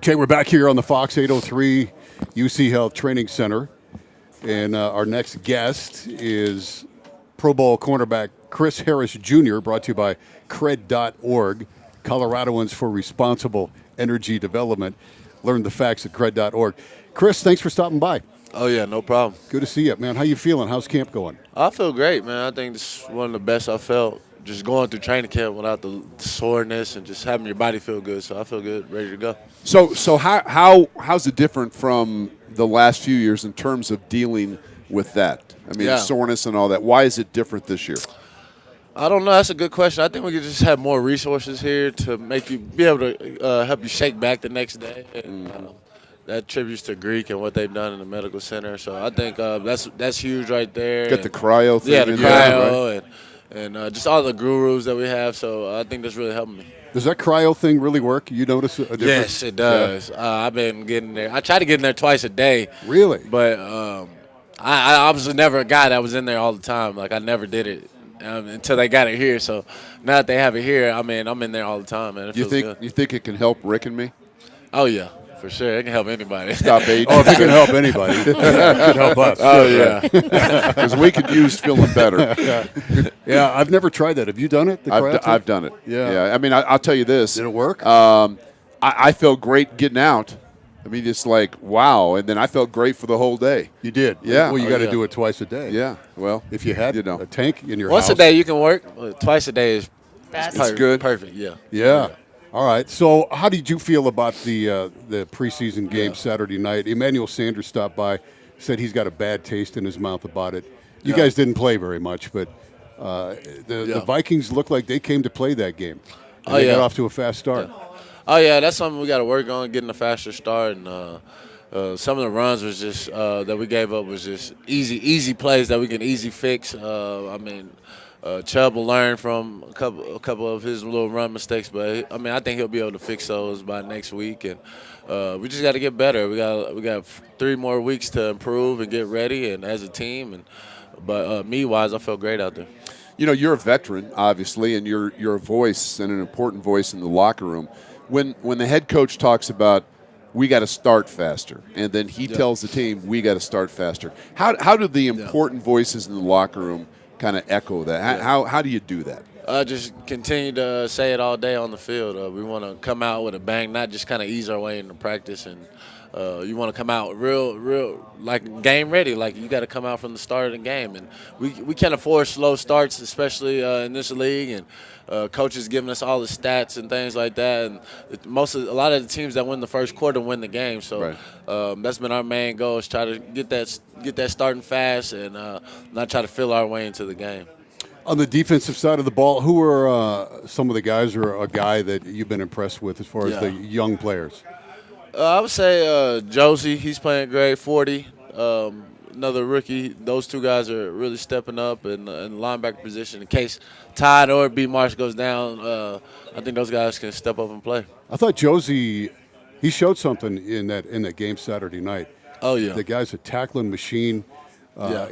Okay, we're back here on the Fox 803 UC Health Training Center. And our next guest is Pro Bowl cornerback Chris Harris Jr., brought to you by cred.org, Coloradoans for Responsible Energy Development. Learn the facts at cred.org. Chris, thanks for stopping by. Oh, yeah, no problem. Good to see you, man. How you feeling? How's camp going? I feel great, man. I think this is one of the best I felt just going through training camp without the soreness and just having your body feel good. So I feel good, ready to go. So how's it different from the last few years in terms of dealing with that? I mean, soreness and all that. Why is it different this year? I don't know. That's a good question. I think we could just have more resources here to make you be able to help you shake back the next day. And, that tributes to Greek and what they've done in the medical center. So I think that's huge right there. Got the cryo thing. Yeah, the cryo and just all the gurus that we have. So I think that's really helping me. Does that cryo thing really work? You notice a difference? Yes, it does. Yeah. I've been getting there. I try to get in there twice a day. Really? But I obviously never a guy that was in there all the time. Like, I never did it until they got it here. So now that they have it here, I mean, I'm in there all the time, man. You think it can help Rick and me? Oh, yeah. For sure. It can help anybody. Stop aging. Oh, if it can help anybody, it can help us. Oh, yeah. Because we could use feeling better. Yeah, I've never tried that. Have you done it? I've done it. Yeah. I mean, I'll tell you this. Did it work? I felt great getting out. I mean, it's like, wow. And then I felt great for the whole day. You did? Yeah. Well, you got to do it twice a day. Yeah. Well, if you had a tank in your Once house. a day you can work. Twice a day is good. Perfect, yeah. Yeah. All right. So how did you feel about the preseason game Saturday night? Emmanuel Sanders stopped by, said he's got a bad taste in his mouth about it. You guys didn't play very much, but the Vikings looked like they came to play that game. And they got off to a fast start. Yeah. Oh, yeah, that's something we got to work on, getting a faster start. And some of the runs was just that we gave up was just easy plays that we can easy fix. I mean, Chubb will learn from a couple of his little run mistakes, but I mean, I think he'll be able to fix those by next week. And we just got to get better. We got 3 more weeks to improve and get ready, and as a team. But me-wise, I felt great out there. You know, you're a veteran, obviously, and you're a voice and an important voice in the locker room. When the head coach talks about we got to start faster, and then he tells the team we got to start faster, how do the important voices in the locker room kind of echo that? How do you do that? Just continue to say it all day on the field. We want to come out with a bang, not just kind of ease our way into practice. And you want to come out real like game ready. Like, you got to come out from the start of the game. And we can't afford slow starts, especially in this league. And coaches giving us all the stats and things like that. And a lot of the teams that win the first quarter win the game. So that's been our main goal, is try to get that starting fast and not try to feel our way into the game. On the defensive side of the ball, who are some of the guys or a guy that you've been impressed with as far as the young players? I would say Josie, he's playing great. 40, another rookie. Those 2 guys are really stepping up in the linebacker position. In case Todd or B. Marsh goes down, I think those guys can step up and play. I thought Josie, he showed something in that game Saturday night. Oh, yeah. The guy's a tackling machine.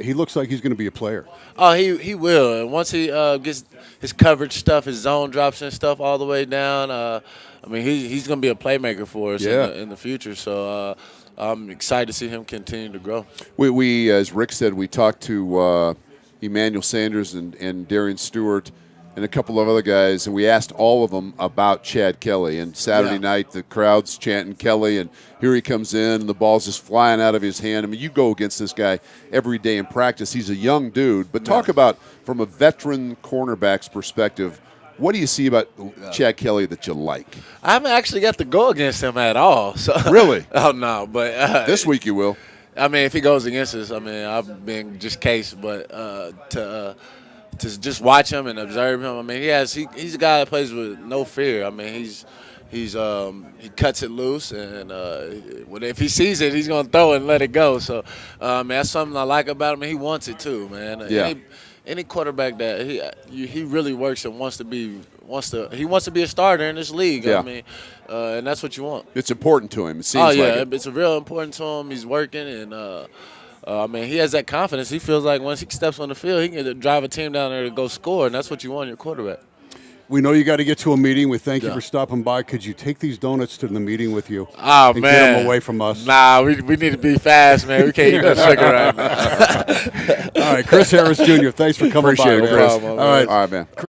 He looks like he's going to be a player. Oh, he will. And once he gets his coverage stuff, his zone drops and stuff all the way down, I mean, he's going to be a playmaker for us in the future. So I'm excited to see him continue to grow. We as Rick said, we talked to Emmanuel Sanders and Darian Stewart and a couple of other guys, and we asked all of them about Chad Kelly. And Saturday night, the crowd's chanting Kelly, and here he comes in, and the ball's just flying out of his hand. I mean, you go against this guy every day in practice. He's a young dude. But talk about, from a veteran cornerback's perspective, what do you see about Chad Kelly that you like? I haven't actually got to go against him at all. So really? Oh, no. But this week you will. I mean, if he goes against us, I mean, I've been just case. But to just watch him and observe him, I mean, he's a guy that plays with no fear. I mean, he cuts it loose, and if he sees it, he's gonna throw it and let it go. So, man, that's something I like about him. And he wants it too, man. Yeah. Any quarterback that he really works and wants to be a starter in this league. Yeah. I mean, and that's what you want. It's important to him. It seems like it. It's real important to him. He's working, and I mean, he has that confidence. He feels like once he steps on the field, he can drive a team down there to go score, and that's what you want in your quarterback. We know you got to get to a meeting. We thank you for stopping by. Could you take these donuts to the meeting with you? Oh, and man. Get them away from us. Nah, we need to be fast, man. We can't eat that sugar right now. All right, Chris Harris Jr., thanks for coming Appreciate by. it, Chris. Man. All right. All right, man.